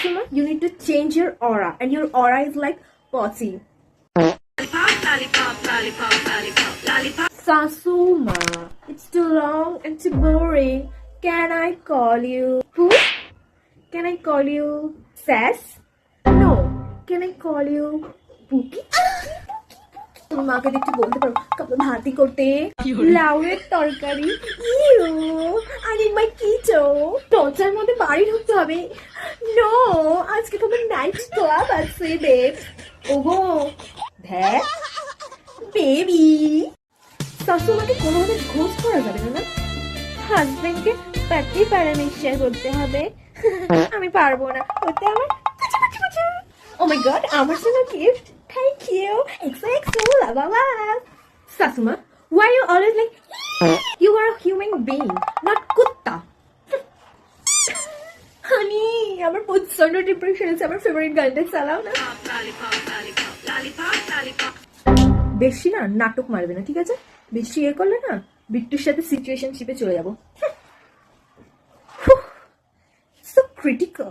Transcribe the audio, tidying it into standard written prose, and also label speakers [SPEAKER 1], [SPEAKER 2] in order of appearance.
[SPEAKER 1] Sasuma, you need to change your aura, and your aura is like potty. Sasuma, it's too long and too boring. Can I call you? Who? Can I call you Sass? No. Can I call you Pookie? তুমি মাকে একটু বলতে পারো কাপড় ভাতি করতে লাউয়ের তরকারি ইউ আই নিড মাই কিটো দরজার মধ্যে বাড়ি ঢুকতে হবে নো আজকে তোমার নাইট ক্লাব আছে বেব ওগো ধ্যাত বেবি শাশুমাকে কোনোভাবে ঘোষ করা যাবে না হাজবেন্ডকে পাতি প্যারামিশন করতে হবে আমি পারবো না ওতে আমার ও মাই গড আমার জন্য gift thank you XOXO love love Sasuma why you always like you are a human being not kutta honey আমার প্রচন্ড ডিপ্রেশন আছে আমার ফেভারিট গানটা চালাও না বেশি না নাটক মারবে না ঠিক আছে বেশি ইয়ে করলে না বিট্টুর সাথে সিচুয়েশনশিপে চলে যাবো সো ক্রিটিক্যাল